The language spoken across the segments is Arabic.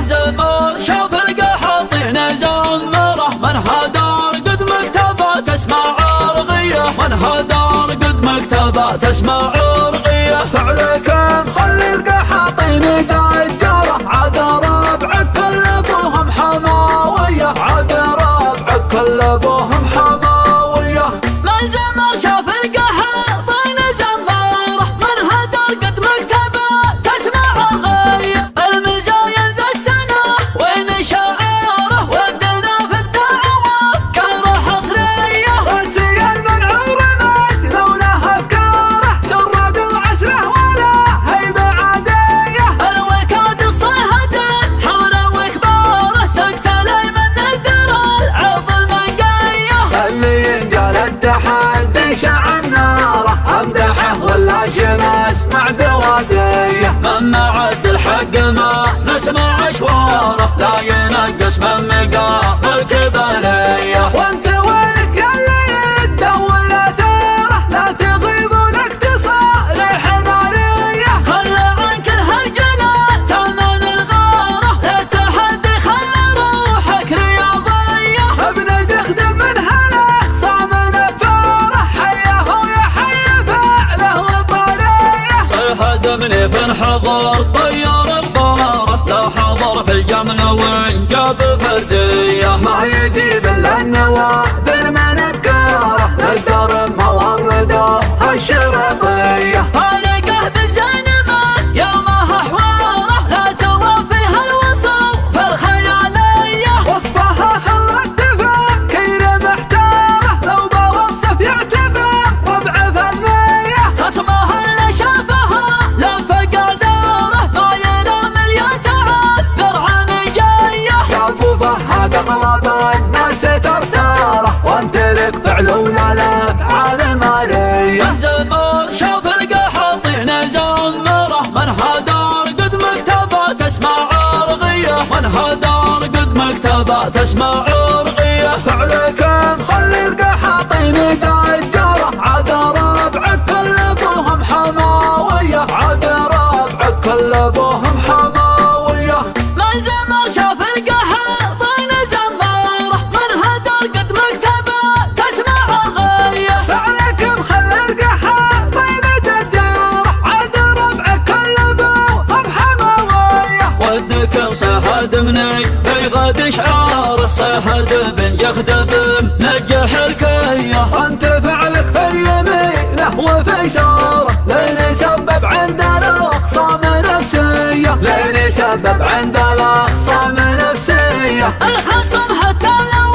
زمان شاف القحاطين زمره، من هدار قد مكتبات اسمع عرغيه، من هدار قد مكتبات اسمع عرغيه. فعلكم خلي القحاطين دجاره، عاد ربعك كل ابوهم حماويه، عاد ربعك كل ابوهم حماويه. من زمان شاف القحاطين زمره، من هدار قد مكتبات اسمع عرغيه. المزاين ذا السنه وين شعاره، ودنا في الدعوه كره حصريه. راسي المنعور مات لولا افكاره، شرد وعسره ولا هيبه عاديه. الوكاد الصهدان حاره وكباره، سكت الايمن ندر العظ منقيه. اللي ينقال التحدي شعل ناره، امدحه ولا شمس مع دواديه. من معد الحق ما نسمع اشواره، لا ينقص من مقام الكبريه. وانت وينك يا اللي تدور اثاره، لا تغيب ولك تصالح ناريه. خلى عنك الهرجله تمن الغاره، التحدي خلى روحك رياضيه. ابن تخدم من هالاخصام نفاره، حيه ويحيي فعله وطريه. صيحة مني في انحضر طيار الباره، لا حضر في الجمل وين جاب فرديه. ما يجيب الا النواب المنكاره، للدار مورده الشرقيه. طارقه بزينمه يومها حواره، لا توافيها الوصف في الخياليه. وصفها خلت تفكير محتاره، لو بوصف يعتبر ربع في المية. خصمها اللي شافها لف قداره، ما ينام اللي تعذر عن جايه. يا ابو فهد اغلب الناس ترتاره، وانت لك فعل ولا الافعال ماليه. من زمان شاف القحاطين زمره، من هدار قد مكتبات اسمع عرغيه، من هدار قد مكتبات اسمع عرغيه. فعلكم خلي القحاطين دجاره، عاد ربعك كل ابوهم حماويه، عاد ربعك كل ابوهم حماويه. من زمان شاف القحاطين زمره، من هدار قد مكتبات اسمع عرغيه. فعلكم خلي القحاطين دجاره، عاد ربعك كل ابوهم حماويه. ودك صيحد مني في غد شعاره، صيحد بن يخدم نجح الكيه. انت فعلك في يمينه وفي ساره، لين يسبب عند الاخصام نفسيه، لين يسبب عند الاخصام نفسيه. الخصم حتى لو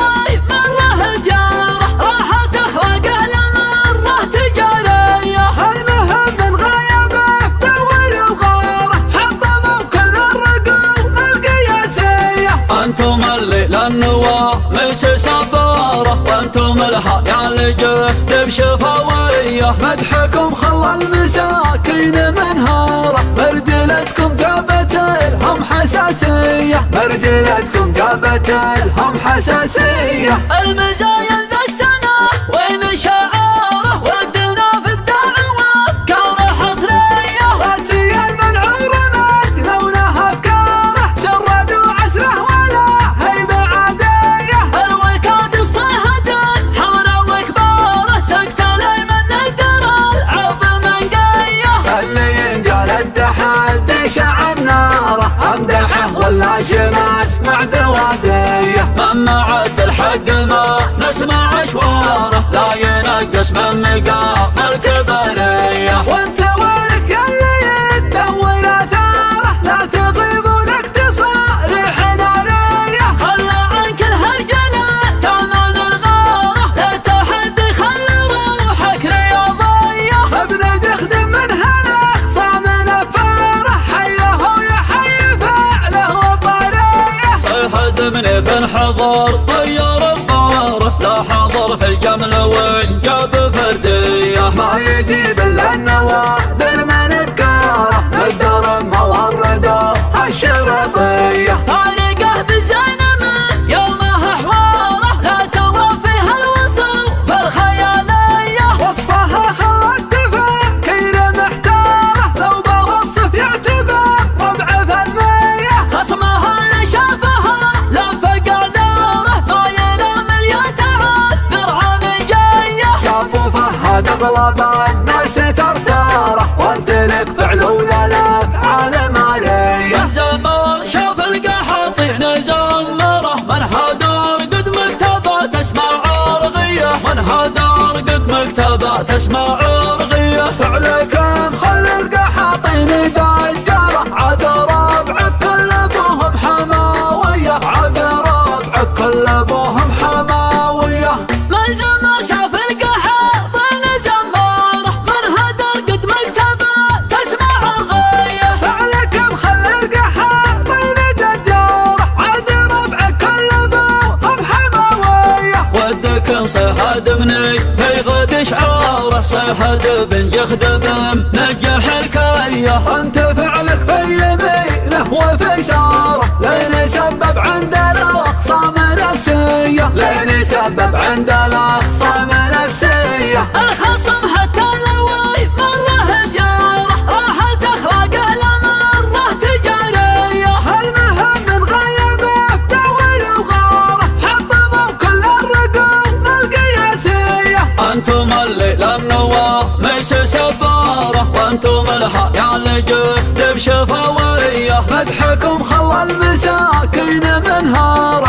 مره زياره، راح تخلقه لمره تجاريه. المهم من غيابه تول وغاره، حطموا كل الرقوم القياسيه. انتم اللي للنواميس سفاره، وانتم الحياه اللي جهد بشفويه. مدحكم خلى المساكين منهاره، مرجلتكم جابت لهم حساسيه، مرجلتكم جابت لهم حساسيه. المزاين ذا السنه وين شعاره، ودنا في الدعوه كره حصريه. راسي المنعور مات لولا افكاره، شرد وعسره ولا هيبه عاديه. الوكاد الصهدان حاره وكباره، سكت الايمن ندر العظ منقيه. اللي ينقال التحدي شعل ناره، امدحه ولا شمس مع دواديه. من معد الحق ما نسمع اشواره، لا ينقص من مقام الكبريه. وانت وينك يا اللي تدور اثاره، لا تغيب ولك تصالح ناريه. خلى عنك الهرجله تمن الغاره، التحدي خلى روحك رياضيه. ابن تخدم من هالاخصام نفاره، حيه ويحيي فعله وطريه. صيحة مني في انحضر طيار الباره، لا حضر في الجمل وين جاب فرديه. ما يجيب الا النواب المنكاره، للدار مورده الشرقيه. طارقه بزينمه يومها حواره، لا توافيها الوصف في الخياليه. وصفها خلت تفكير محتاره، لو بوصف يعتبر ربع في المية. خصمها اللي اغلب الناس ترثاره، وانت لك فعل ولا الافعال ماليه. زمان شاف القحاطين زمره، من هدار قد مكتبات اسمع عرغيه، من هدار قد مكتبات اسمع عرغيه. فعلكم خلي القحاطين دجاله، عاد ربعك كل ابوهم حماويه، عاد ربعك كل ابوهم حماويه. من زمان شاف القحاطين زمره، من هدار قد مكتبات اسمع عرغيه. فعلكم خلي القحاطين دجاله، عاد ربعك كل ابوهم حماويه. ودك صيحة بني في غد شعاره، صيحة بن جخدب نجح الكيه. انت فعلك في يمينه وفي ساره، لين يسبب عند الاخصام نفسيه، لين يسبب عند الاخصام نفسيه. الخصم حتى لو مره جاره، راحت اخلاقه لمره تجاريه. المهم من غيبه بدول وغاره، حطموا كل الرقوم القياسيه. انتم الليل النواميس سفاره، وانتم الحياه جهد بشفويه. مدحكم خلى المساكين منهار،